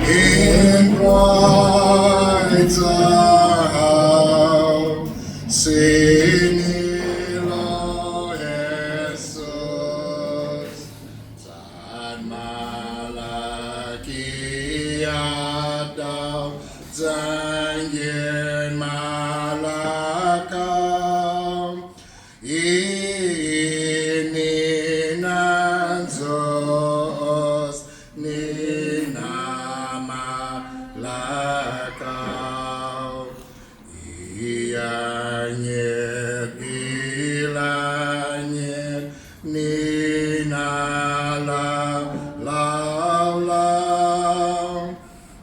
in white house, sinilo Jesus, tan malaki adaw, zangin malakam, ininanzos ninamalakaw, iyanyet ilanyet ninalalaw,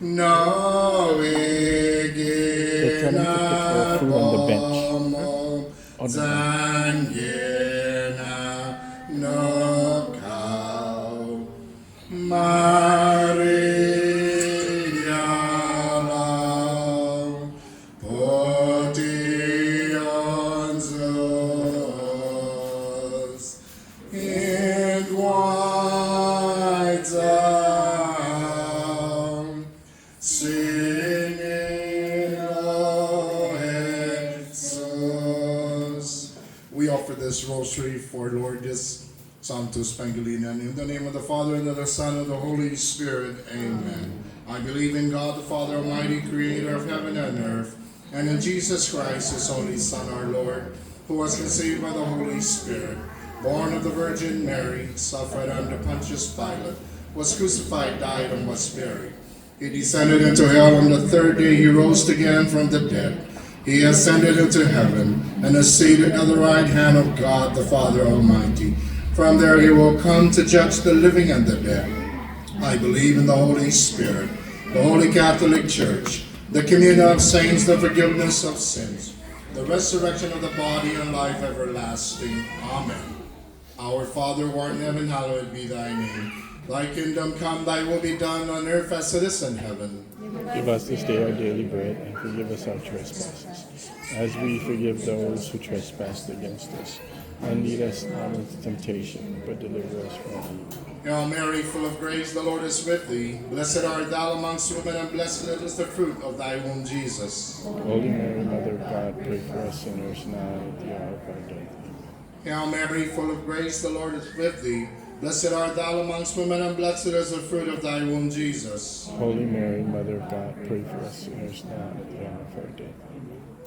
no iginabomo, zanyena no kaw, Maria law, potionzos, in white gown, singing, O Jesus. We offer this rosary for Lourdes, Santos, Pangelinan, in the name of the Father, and of the Son, and of the Holy Spirit. Amen. I believe in God, the Father Almighty, creator of heaven and earth, and in Jesus Christ, his only Son, our Lord, who was conceived by the Holy Spirit, born of the Virgin Mary, suffered under Pontius Pilate, was crucified, died, and was buried. He descended into hell. On the third day he rose again from the dead. He ascended into heaven, and is seated at the right hand of God, the Father Almighty. From there he will come to judge the living and the dead. I believe in the Holy Spirit, the Holy Catholic Church, the communion of saints, the forgiveness of sins, the resurrection of the body, and life everlasting. Amen. Our Father who art in heaven, hallowed be thy name. Thy kingdom come, thy will be done on earth as it is in heaven. Give us this day our daily bread, and forgive us our trespasses, as we forgive those who trespass against us. And lead us not into temptation, but deliver us from evil. Hail Mary, full of grace, the Lord is with thee. Blessed art thou amongst women, and blessed is the fruit of thy womb, Jesus. Holy Mary, Mother of God, pray for us sinners now and at the hour of our death. Hail Mary, full of grace, the Lord is with thee. Blessed art thou amongst women, and blessed is the fruit of thy womb, Jesus. Holy Mary, Mother of God, pray for us sinners now and at the hour of our death.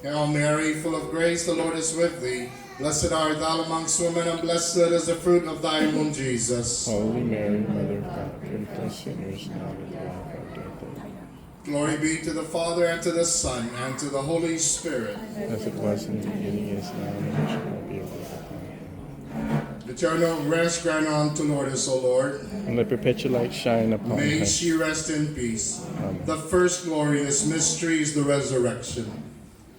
Hail Mary, full of grace, the Lord is with thee. Blessed art thou amongst women, and blessed is the fruit of thy womb, Jesus. Holy Mary, Mother of God, pray for us sinners now and at the hour of our death. Amen. Glory be to the Father, and to the Son, and to the Holy Spirit. As it was in the beginning, is now, and ever shall be, world without end. Eternal rest grant unto Lourdes, O Lord. And let perpetual light shine upon May her. she rest in peace. Amen. The first glorious mystery is the resurrection.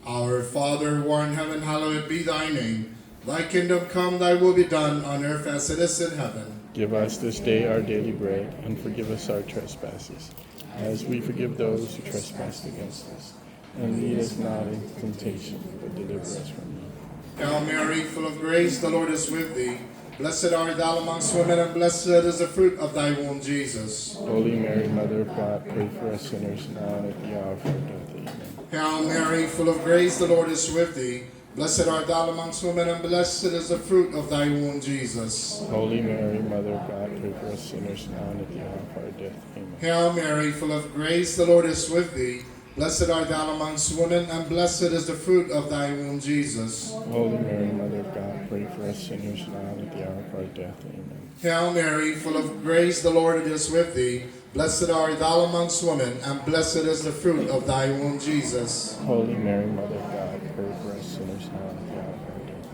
Our Father who art in heaven, hallowed be thy name. Thy kingdom come, thy will be done on earth as it is in heaven. Give us this day our daily bread, and forgive us our trespasses, as we forgive those who trespass against us. And lead us not into temptation, but deliver us from evil. Hail Mary, full of grace, the Lord is with thee. Blessed art thou amongst women, and blessed is the fruit of thy womb, Jesus. Holy Mary, Mother of God, pray for us sinners now and at the hour of our death. Amen. Hail Mary, full of grace, the Lord is with thee. Blessed art thou amongst women, and blessed is the fruit of thy womb, Jesus. Holy Mary, Mother of God, pray for us sinners now and at the hour of our death. Amen. Hail Mary, full of grace, the Lord is with thee. Blessed art thou amongst women, and blessed is the fruit of thy womb, Jesus. Holy Mary, Mother of God, pray for us sinners now and at the hour of our death. Amen. Hail Mary, full of grace, the Lord is with thee. Blessed art thou amongst women, and blessed is the fruit of thy womb, Jesus. Holy Mary, Mother of God, pray for us sinners now and at the hour of our death.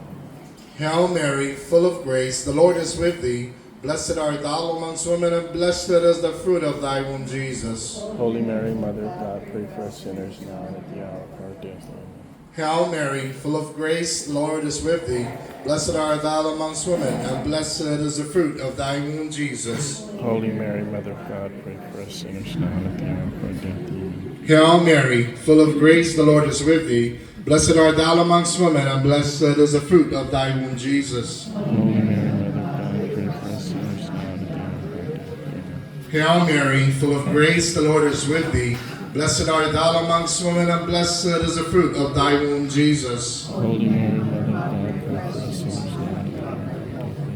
Hail Mary, full of grace, the Lord is with thee. Blessed art thou amongst women, and blessed is the fruit of thy womb, Jesus. Holy Mary, Mother of God, pray for us sinners now and at the hour of our death. Amen. Hail Mary, full of grace, the Lord is with thee. Blessed art thou amongst women, and blessed is the fruit of thy womb, Jesus. Holy Mary, Mother of God, pray for us sinners now and at the hour of our death. Amen. Hail Mary, full of grace, the Lord is with thee. Blessed art thou amongst women, and blessed is the fruit of thy womb, Jesus. Holy Mary, Mother of God, pray for us sinners now and at the hour of our death. Amen. Hail Mary, full of grace, the Lord is with thee. Blessed art thou amongst women, and blessed is the fruit of thy womb, Jesus. Holy Mary, Mother of God, pray for us sinners now and at the hour of our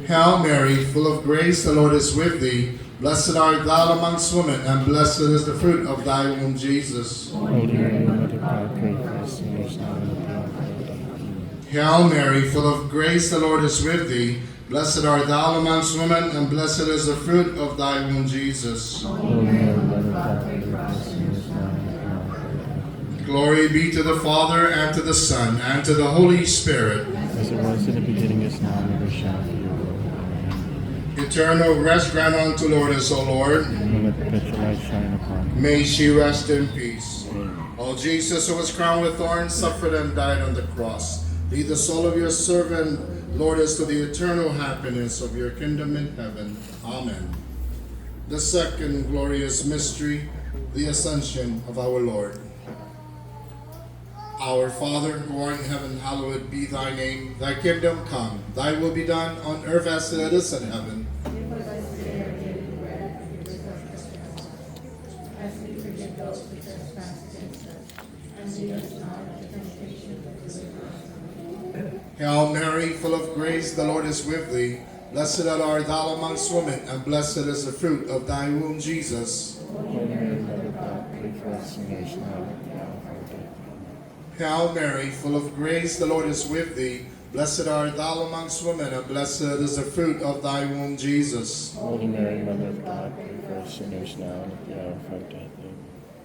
death. Hail Mary, full of grace, the Lord is with thee. Blessed art thou amongst women, and blessed is the fruit of thy womb, Jesus. Holy Mary, Mother of God, pray for us sinners now and at the hour of our death. Hail Mary, full of grace, the Lord is with thee. Blessed art thou amongst women, and blessed is the fruit of thy womb, Jesus. Holy Mary, Mother of God, pray for us sinners now and at the hour of our death. Glory be to the Father, and to the Son, and to the Holy Spirit. As it was in the beginning, is now, and ever shall be, O Lord. Amen. Eternal rest grant unto Lourdes, O Lord. And let perpetual light shine upon her. May she rest in peace. Amen. O Jesus, who was crowned with thorns, suffered and died on the cross. Lead the soul of your servant, Lourdes, to the eternal happiness of your kingdom in heaven. Amen. The second glorious mystery, the Ascension of our Lord. Our Father, who art in heaven, hallowed be thy name. Thy kingdom come, thy will be done on earth as it is in heaven. Give us this day our daily bread, and forgive us our trespasses, as we forgive those who trespass against us. And lead us not into temptation, but deliver us from evil. Hail Mary, full of grace, the Lord is with thee. Blessed art thou amongst women, and blessed is the fruit of thy womb, Jesus. Holy Mary, Mother of God, pray for us sinners now and at the hour of our death. Hail Mary, full of grace, the Lord is with thee. Blessed art thou amongst women, and blessed is the fruit of thy womb, Jesus. Holy Mary, Mother of God, pray for us sinners now and at the hour of our death. Amen.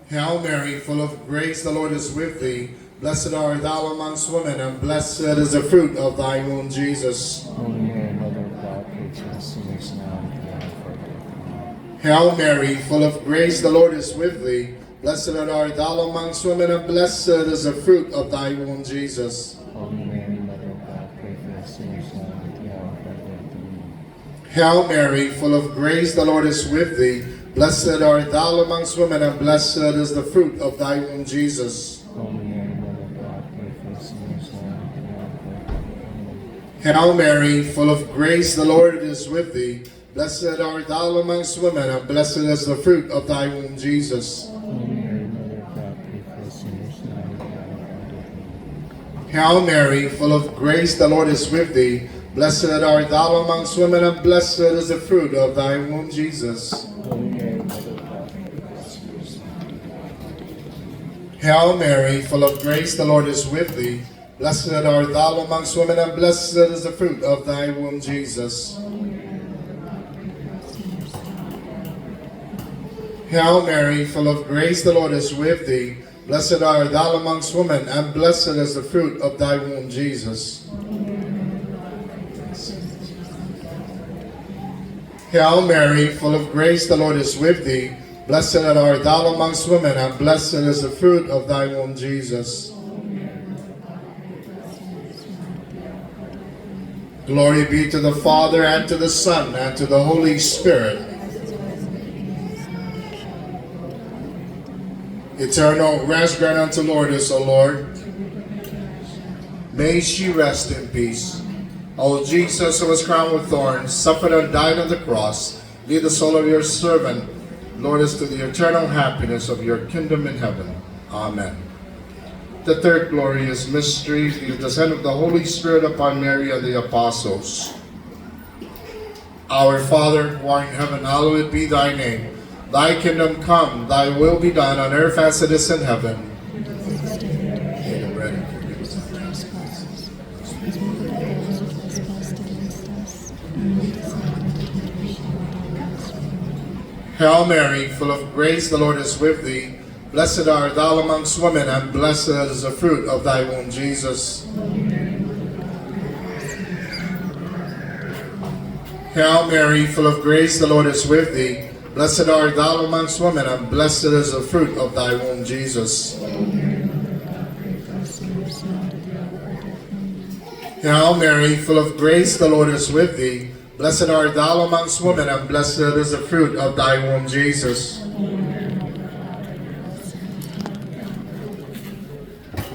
Hail Mary, full of grace, the Lord is with thee. Blessed art thou amongst women, and blessed is the fruit of thy womb, Jesus. Holy Mary, Mother of God, pray for us sinners now and at the hour of our death. Amen. Hail Mary, full of grace, the Lord is with thee. Blessed art thou amongst women, and blessed is the fruit of thy womb, Jesus. Holy Mary, Mother of God, pray for us sinners now and at the hour of our death. Amen. Hail Mary, full of grace, the Lord is with thee. Blessed art thou amongst women, and blessed is the fruit of thy womb, Jesus. Holy Mary, Mother of God, pray for us sinners now and at the hour of our death. Amen. Hail Mary, full of grace, the Lord is with thee. Blessed art thou amongst women, and blessed is the fruit of thy womb, Jesus. Holy Mary, Mother of God, pray for us sinners now and at the hour of our death. Amen. Hail Mary, full of grace, the Lord is with thee. Blessed art thou amongst women, and blessed is the fruit of thy womb, Jesus. Holy Mary, Mother of God, pray for us sinners now and at the hour of our death. Hail Mary, full of grace, the Lord is with thee. Blessed art thou amongst women, and blessed is the fruit of thy womb, Jesus. Hail Mary, full of grace, the Lord is with thee. Blessed art thou amongst women, and blessed is the fruit of thy womb, Jesus. Hail Mary, full of grace, the Lord is with thee. Blessed art thou amongst women, and blessed is the fruit of thy womb, Jesus. Glory be to the Father, and to the Son, and to the Holy Spirit. Eternal rest grant unto Lourdes, O Lord. May she rest in peace. O Jesus, who was crowned with thorns, suffered and died on the cross, lead the soul of your servant, Lourdes, to the eternal happiness of your kingdom in heaven. Amen. The third glorious mystery is the descent of the Holy Spirit upon Mary and the apostles. Our Father, who art in heaven, hallowed be thy name. Thy kingdom come, thy will be done on earth as it is in heaven. Daily bread, and forgive us our trespasses, as we forgive those who trespass against us. And lead us not into temptation, but deliver us from evil. Hail Mary, full of grace, the Lord is with thee. Blessed art thou amongst women, and blessed is the fruit of thy womb, Jesus. Hail Mary, full of grace, the Lord is with thee. Blessed art thou amongst women, and blessed is the fruit of thy womb, Jesus. Hail Mary, full of grace, the Lord is with thee. Blessed art thou amongst women, and blessed is the fruit of thy womb, Jesus.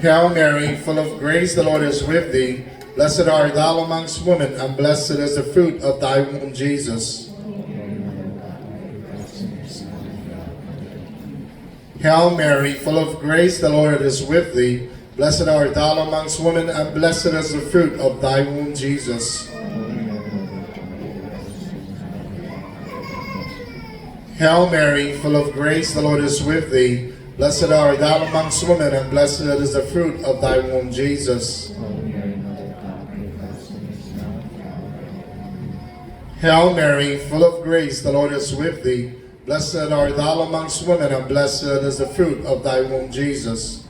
Hail Mary, full of grace, the Lord is with thee. Blessed art thou amongst women, and blessed is the fruit of thy womb, Jesus. Hail Mary, full of grace, the Lord is with thee. Blessed art thou amongst women, and blessed is the fruit of thy womb, Jesus. Hail Mary, full of grace, the Lord is with thee. Blessed art thou amongst women, and blessed is the fruit of thy womb, Jesus. Hail Mary, full of grace, the Lord is with thee. Blessed art thou amongst women, and blessed is the fruit of thy womb, Jesus.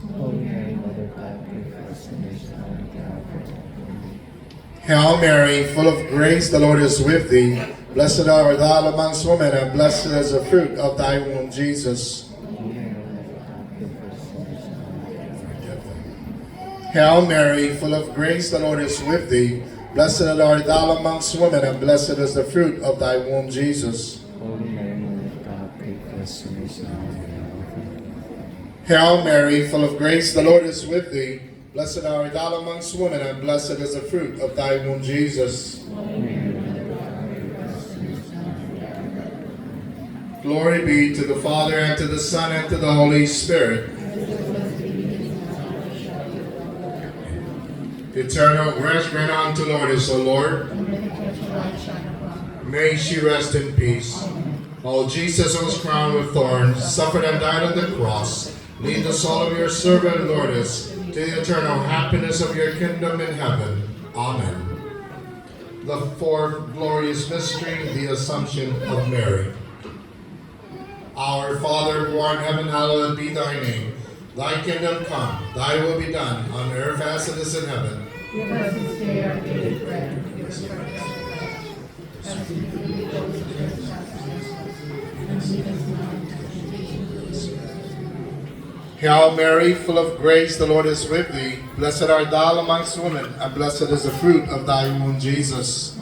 Hail Mary, full of grace, the Lord is with thee. Blessed art thou amongst women, and blessed is the fruit of thy womb, Jesus. Hail Mary, full of grace, the Lord is with thee. Blessed art thou amongst women, and blessed is the fruit of thy womb, Jesus. Hail Mary, full of grace, the Lord is with thee. Blessed art thou amongst women, and blessed is the fruit of thy womb, Jesus. Glory be to the Father, and to the Son, and to the Holy Spirit. Eternal rest grant unto Lourdes, O Lord. May she rest in peace. O Jesus, who was crowned with thorns, suffered and died on the cross, lead the soul of your servant Lourdes to the eternal happiness of your kingdom in heaven. Amen. The fourth glorious mystery, the Assumption of Mary. Our Father, who art in heaven, hallowed be thy name. Thy kingdom come, thy will be done, on earth as it is in heaven. Give us this day our daily bread, and forgive us our trespasses, as we forgive those who trespass against us. And lead us not into temptation, but deliver us. Hail Mary, full of grace, the Lord is with thee. Blessed art thou amongst women, and blessed is the fruit of thy womb, Jesus.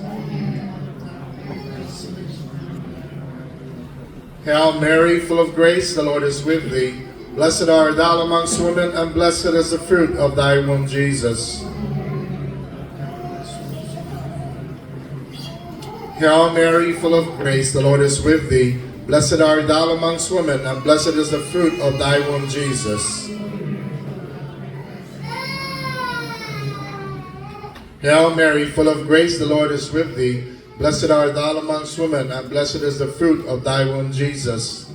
Hail Mary, full of grace, the Lord is with thee. Blessed art thou amongst women, and blessed is the fruit of thy womb, Jesus. Hail Mary, full of grace, the Lord is with thee. Blessed art thou amongst women, and blessed is the fruit of thy womb, Jesus. Hail Mary, full of grace, the Lord is with thee. Blessed art thou amongst women, and blessed is the fruit of thy womb, Jesus.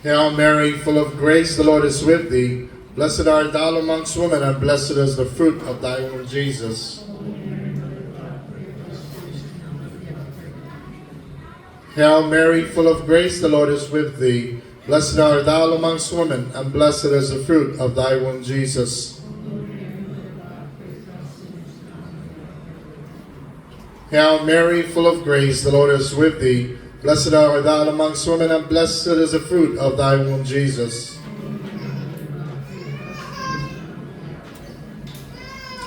Hail Mary, full of grace, the Lord is with thee. Blessed art thou amongst women, and blessed is the fruit of thy womb, Jesus. Hail Mary, full of grace, the Lord is with thee. Blessed art thou amongst women, and blessed is the fruit of thy womb, Jesus. Hail Mary, full of grace, the Lord is with thee. Blessed art thou amongst women, and blessed is the fruit of thy womb, Jesus.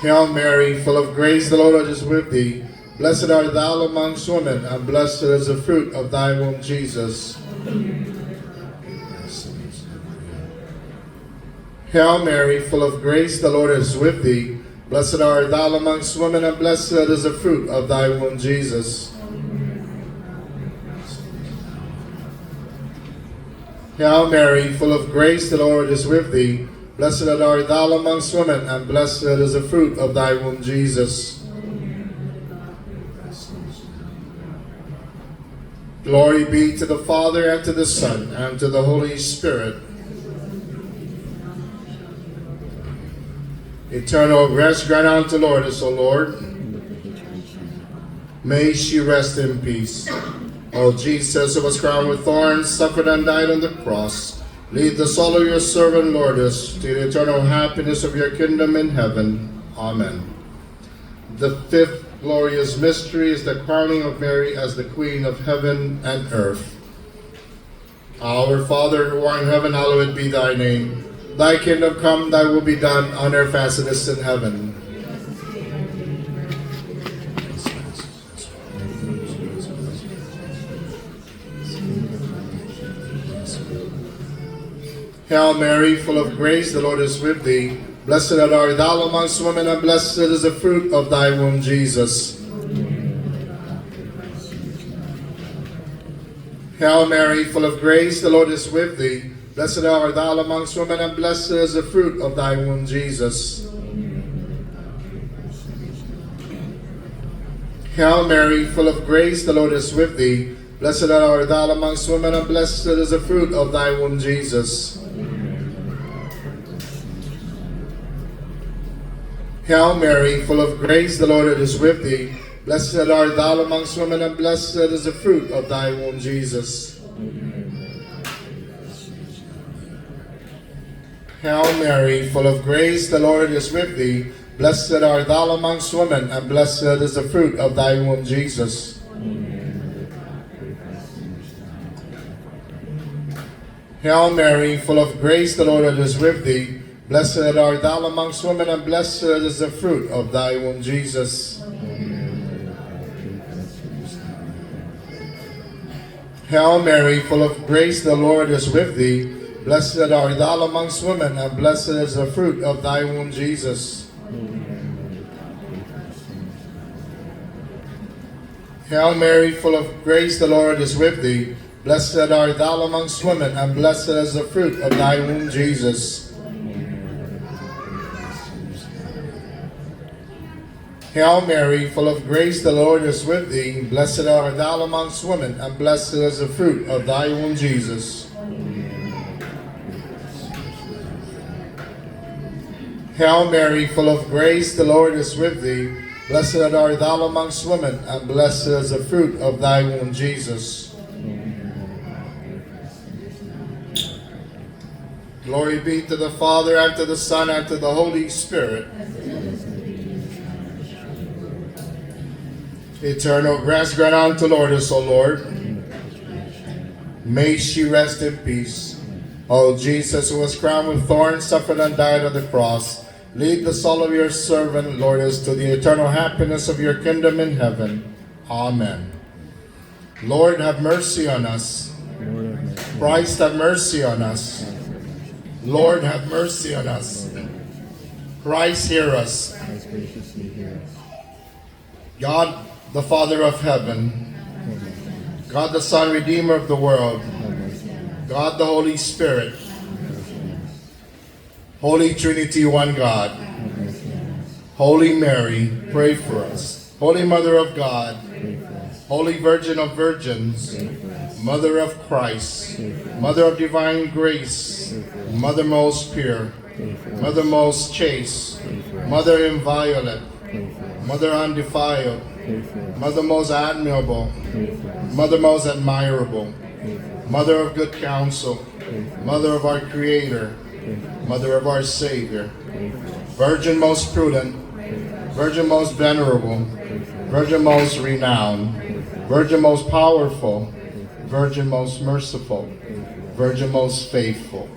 Hail Mary, full of grace, the Lord is with thee. Blessed art thou amongst women, and blessed is the fruit of thy womb, Jesus. Hail Mary, full of grace, the Lord is with thee. Blessed art thou amongst women, and blessed is the fruit of thy womb, Jesus. Hail Mary, full of grace, the Lord is with thee. Blessed art thou amongst women, and blessed is the fruit of thy womb, Jesus. Glory be to the Father, and to the Son, and to the Holy Spirit. Eternal rest grant unto Lourdes, O Lord. May she rest in peace. O Jesus, who was crowned with thorns, suffered and died on the cross, lead the soul of your servant Lourdes to the eternal happiness of your kingdom in heaven. Amen. The fifth glorious mystery is the crowning of Mary as the Queen of heaven and earth. Our Father, who art in heaven, hallowed be thy name. Thy kingdom come, thy will be done, on earth as it is in heaven. Hail Mary, full of grace, the Lord is with thee. Blessed art thou amongst women, and blessed is the fruit of thy womb, Jesus. Hail Mary, full of grace, the Lord is with thee. Blessed art thou amongst women, and blessed is the fruit of thy womb, Jesus. Hail Mary, full of grace, the Lord is with thee. Blessed art thou amongst women, and blessed is the fruit of thy womb, Jesus. Hail Mary, full of grace, the Lord is with thee. Blessed art thou amongst women, and blessed is the fruit of thy womb, Jesus. Hail Mary, full of grace, the Lord is with thee. Blessed art thou amongst women, and blessed is the fruit of thy womb, Jesus. Hail Mary, full of grace, the Lord is with thee. Blessed art thou amongst women, and blessed is the fruit of thy womb, Jesus. Hail Mary, full of grace, the Lord is with thee. Blessed art thou amongst women, and blessed is the fruit of thy womb, Jesus. Hail Mary, full of grace, the Lord is with thee. Blessed art thou amongst women, and blessed is the fruit of thy womb, Jesus. Hail Mary, full of grace, the Lord is with thee. Blessed art thou amongst women, and blessed is the fruit of thy womb, Jesus. Hail Mary, full of grace, the Lord is with thee. Blessed art thou amongst women, and blessed is the fruit of thy womb, Jesus. Glory be to the Father, and to the Son, and to the Holy Spirit. Eternal rest grant unto Lourdes, O Lord. May she rest in peace. O Jesus, who was crowned with thorns, suffered and died on the cross, lead the soul of your servant, Lourdes, to the eternal happiness of your kingdom in heaven. Amen. Lord, have mercy on us. Christ, have mercy on us. Lord, have mercy on us. Christ, hear us. God, the Father of heaven, God the Son, Redeemer of the world, God the Holy Spirit, Holy Trinity, one God, Holy Mary, pray for us. Holy Mother of God, Holy Virgin of Virgins, Mother of Christ, Mother of Divine Grace, Mother most pure, Mother most chaste, Mother inviolate, Mother undefiled, Mother most admirable, Mother most admirable, Mother of good counsel, Mother of our Creator, Mother of our Savior, Virgin most prudent, Virgin most venerable, Virgin most renowned, Virgin most powerful, Virgin most merciful, Virgin most faithful,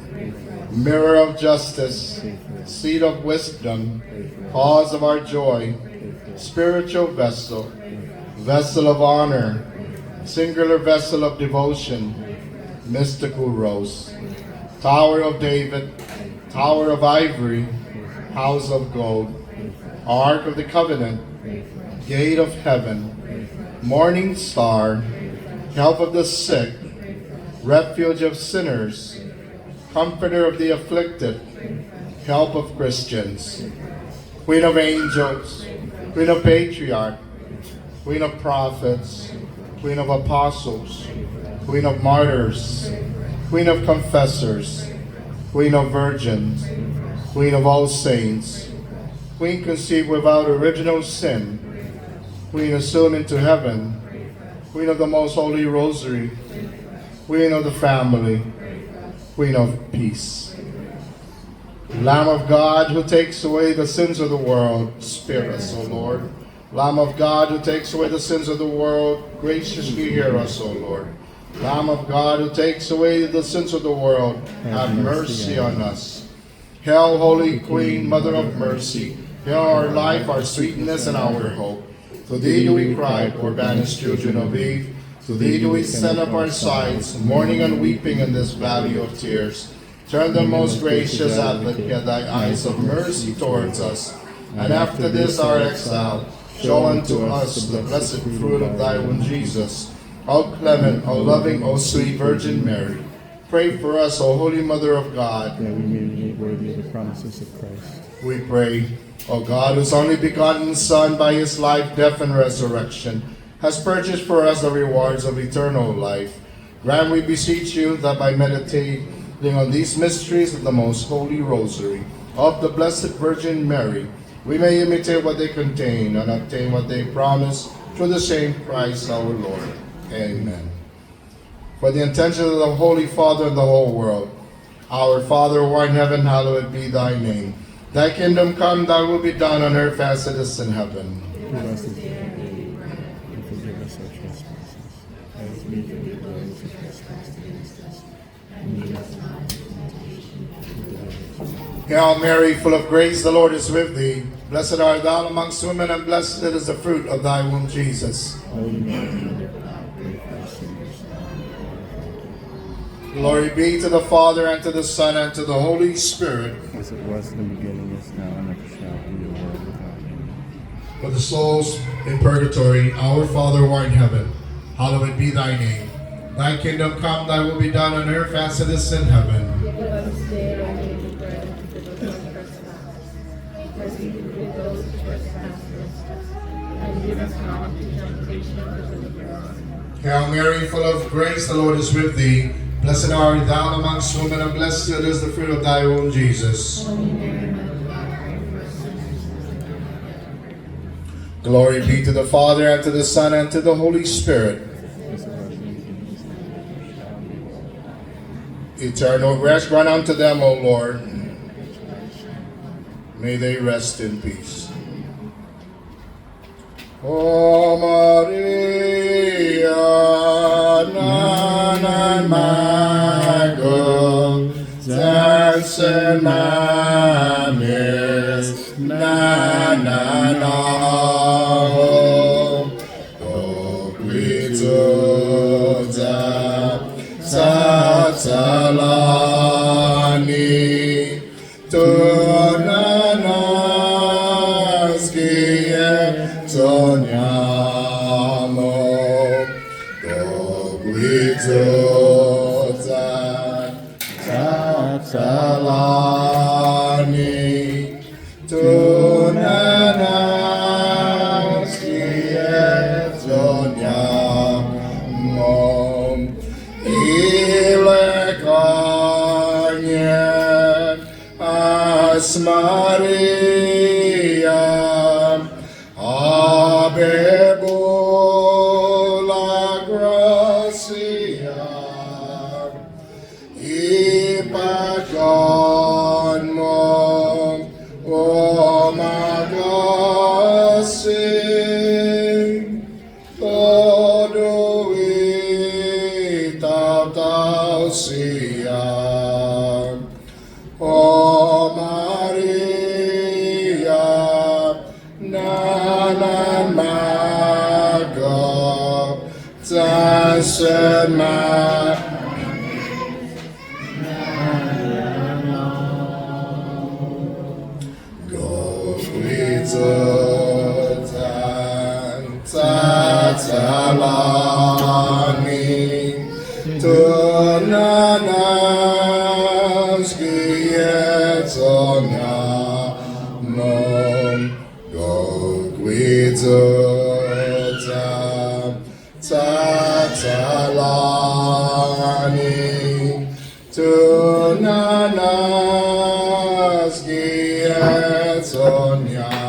Mirror of justice, Seat of wisdom, Cause of our joy, Spiritual vessel, Vessel of honor, Singular vessel of devotion, Mystical rose, Tower of David, Tower of ivory, House of gold, Ark of the covenant, Gate of heaven, Morning star, Help of the sick, Refuge of sinners, Comforter of the afflicted, Help of Christians, Queen of angels, Queen of patriarchs, Queen of prophets, Queen of apostles, Queen of martyrs, Queen of confessors, Queen of virgins, Queen of all saints, Queen conceived without original sin, Queen assumed into heaven, Queen of the most holy rosary, Queen of the family, Queen of peace. Lamb of God, who takes away the sins of the world, spare us, O Lord. Lamb of God, who takes away the sins of the world, graciously hear us, O Lord. Lamb of God, who takes away the sins of the world, have mercy on us. Hail, Holy Queen, Mother of mercy. Hail our life, our sweetness, and our hope. To thee do we cry, poor banished children of Eve. To thee do we send up our sighs, mourning and weeping in this valley of tears. Turn the most gracious Advocate thy eyes of mercy towards us, and after this our exile, show unto us the blessed fruit of thy womb, Jesus. O clement, O loving, O sweet Virgin Mary, pray for us, O Holy Mother of God. that we may be made worthy of the promises of Christ. We pray, O God, whose only begotten Son, by his life, death, and resurrection, has purchased for us the rewards of eternal life. Grant, we beseech you, that by meditating on these mysteries of the most holy rosary of the Blessed Virgin Mary, we may imitate what they contain and obtain what they promise, through the same Christ our Lord. Amen. For the intention of the Holy Father and the whole world, our Father who art in heaven, hallowed be thy name. Thy kingdom come, thy will be done on earth as it is in heaven. Give us this day our daily bread, and forgive us our trespasses, as we forgive those who trespass against us. And lead us not into temptation, but deliver us from evil. Hail Mary, full of grace, the Lord is with thee. Blessed art thou amongst women, and blessed is the fruit of thy womb, Jesus. Holy Mary, Mother of God, pray for us sinners, now and at the hour of our death. Glory be to the Father, and to the Son, and to the Holy Spirit. As it was in the beginning, is now, and ever shall be, a world without end. For the souls in purgatory, our Father who art in heaven, hallowed be thy name. Thy kingdom come, thy will be done on earth as it is in heaven. Give us this day our daily bread, and forgive us our trespasses, as we forgive those who trespass against us. And lead us not into temptation, but deliver us from evil. Hail Mary, full of grace, the Lord is with thee. Blessed art thou amongst women, and blessed is the fruit of thy womb, Jesus. Holy Mary, Mother of God, pray for us sinners, now and at the hour of our death. Glory be to the Father, and to the Son, and to the Holy Spirit. As it was in the beginning, is now, and ever shall be, a world without end. Eternal rest grant unto them, O Lord. May they rest in peace. O Maria, nanan mago, zansen mamis, nananaho, oquituda, satalani, tunanas sogniamo, oquituda, satalani, tunanas sogniamo, ile cogne as Maria, Abebu la gracia, ipagon mo, o magasin, todo itau siya, o Maria, nanan mago, zansen tatalani, tunanas gietoniamum, goquituda, tatalani, tunanas gietoniamum.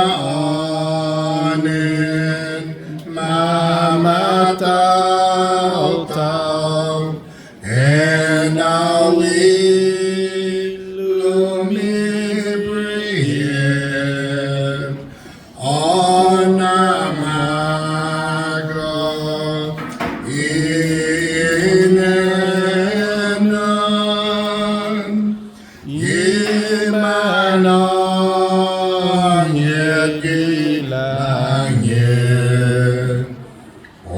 Ihaonen mamatau and awi lumibrien onamago inenon imanon yegilangyen O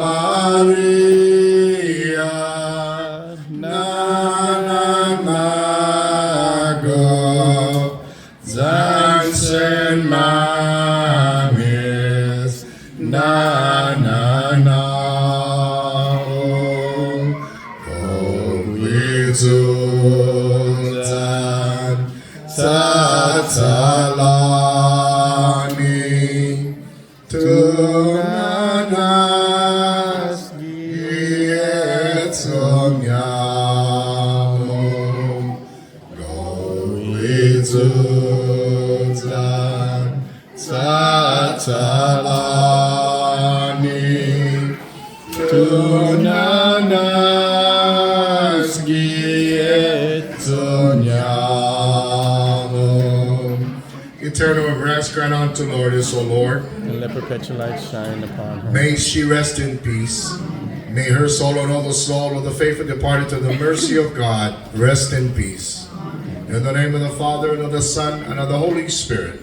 Maria, nanan mago, zansen mamin. Susan Satalani Tunanas Gietsonyamo Goizuzan Satalani Tunanas Gietsonyamo. Eternal rest grant unto Lourdes, O Lord. And let perpetual light shine upon her. May she rest in peace. May her soul and all the soul of the faithful departed to the mercy of God rest in peace. In the name of the Father, and of the Son, and of the Holy Spirit.